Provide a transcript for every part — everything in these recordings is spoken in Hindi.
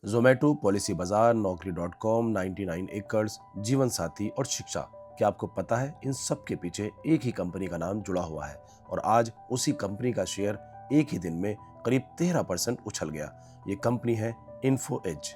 जोमेटो, पॉलिसी बाजार, नौकरी.com, 99 एकर्स, जीवन साथी और शिक्षा। क्या आपको पता है इन सब के पीछे एक ही कंपनी का नाम जुड़ा हुआ है और आज उसी कंपनी का शेयर एक ही दिन में करीब 13% उछल गया। ये कंपनी है इन्फो एज।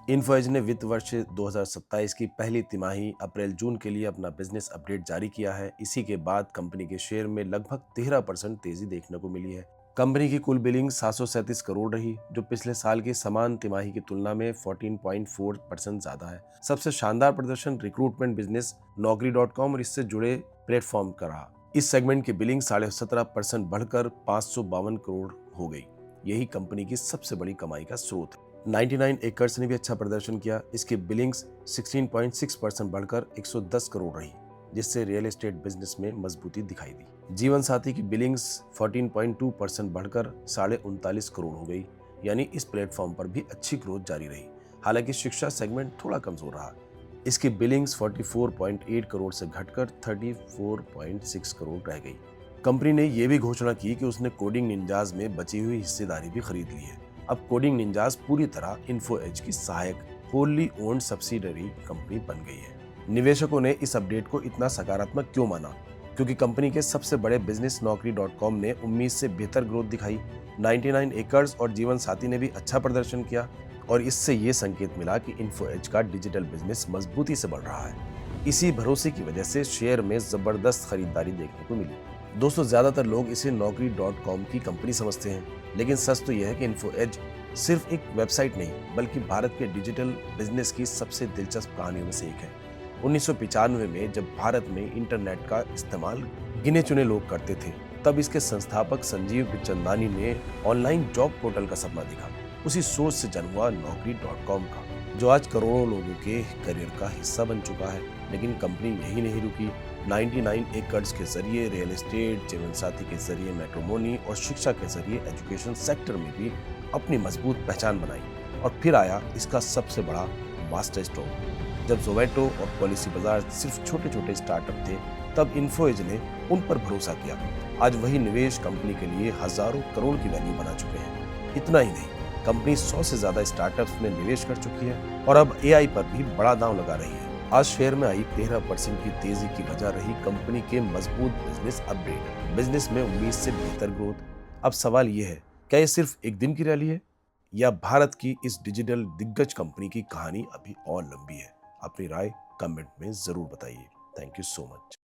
इन्फो एज ने वित्त वर्ष 2027 की पहली तिमाही अप्रैल जून के लिए अपना बिजनेस अपडेट जारी किया है। इसी के बाद कंपनी के शेयर में लगभग 13% तेजी देखने को मिली है। कंपनी की कुल बिलिंग 737 करोड़ रही, जो पिछले साल की समान तिमाही की तुलना में 14.4% ज्यादा है। सबसे शानदार प्रदर्शन रिक्रूटमेंट बिजनेस नौकरी.com और इससे जुड़े प्लेटफॉर्म का रहा। इस सेगमेंट की बिलिंग 17.5% बढ़कर 552 करोड़ हो गई। यही कंपनी की सबसे बड़ी कमाई का स्रोत है। 99 एकर्स ने भी अच्छा प्रदर्शन किया। इसकी बिलिंग्स 16.6% बढ़कर 110 करोड़ रही, जिससे रियल एस्टेट बिजनेस में मजबूती दिखाई दी। जीवन साथी की बिलिंग्स 14.2% बढ़कर 39.5 करोड़ हो गई, यानी इस प्लेटफॉर्म पर भी अच्छी ग्रोथ जारी रही। हालांकि शिक्षा सेगमेंट थोड़ा कमजोर रहा। इसकी बिलिंग्स 44.8 करोड़ से घटकर 34.6 करोड़ रह गई। कंपनी ने यह भी घोषणा की कि उसने कोडिंग निंजाज में बची हुई हिस्सेदारी भी खरीद ली है। अब कोडिंग निंजाज पूरी तरह इन्फो एज की सहायक होली ओन्ड सब्सिडरी कंपनी बन गई है। निवेशकों ने इस अपडेट को इतना सकारात्मक क्यों माना? क्योंकि कंपनी के सबसे बड़े बिजनेस नौकरी.com ने उम्मीद से बेहतर ग्रोथ दिखाई। 99 एकर्स और जीवन साथी ने भी अच्छा प्रदर्शन किया और इससे ये संकेत मिला कि इन्फो एज का डिजिटल बिजनेस मजबूती से बढ़ रहा है। इसी भरोसे की वजह से शेयर में जबरदस्त खरीदारी देखने को मिली। दोस्तों, ज्यादातर लोग इसे नौकरी.com की कंपनी समझते हैं, लेकिन सच तो यह है कि इन्फो एज सिर्फ एक वेबसाइट नहीं, बल्कि भारत के डिजिटल बिजनेस की सबसे दिलचस्प कहानियों में से एक है। 1995 में जब भारत में इंटरनेट का इस्तेमाल गिने चुने लोग करते थे, तब इसके संस्थापक संजीव बिचंदानी ने ऑनलाइन जॉब पोर्टल का सपना देखा। उसी सोच से जन्म हुआ नौकरी.com का, जो आज करोड़ों लोगों के करियर का हिस्सा बन चुका है। लेकिन कंपनी यही नहीं रुकी। 99 एकर्स के जरिए रियल एस्टेट, जीवन साथी के जरिए मैट्रिमोनी और शिक्षा के जरिए एजुकेशन सेक्टर में भी अपनी मजबूत पहचान बनाई। और फिर आया इसका सबसे बड़ा मास्टर स्ट्रोक। जब जोमेटो और पॉलिसी बाजार सिर्फ छोटे छोटे स्टार्टअप थे, तब इन्फो एज ने उन पर भरोसा किया। आज वही निवेश कंपनी के लिए हजारों करोड़ की वैल्यू बना चुके हैं। इतना ही नहीं, कंपनी 100 से ज्यादा स्टार्टअप्स में निवेश कर चुकी है और अब एआई पर भी बड़ा दांव लगा रही है। आज शेयर में आई 13% की तेजी की वजह रही कंपनी के मजबूत बिजनेस अपडेट, बिजनेस में उम्मीद से बेहतर ग्रोथ। अब सवाल यह है, क्या ये सिर्फ एक दिन की रैली है या भारत की इस डिजिटल दिग्गज कंपनी की कहानी अभी और लंबी है? अपनी राय कमेंट में जरूर बताइए। Thank you so much.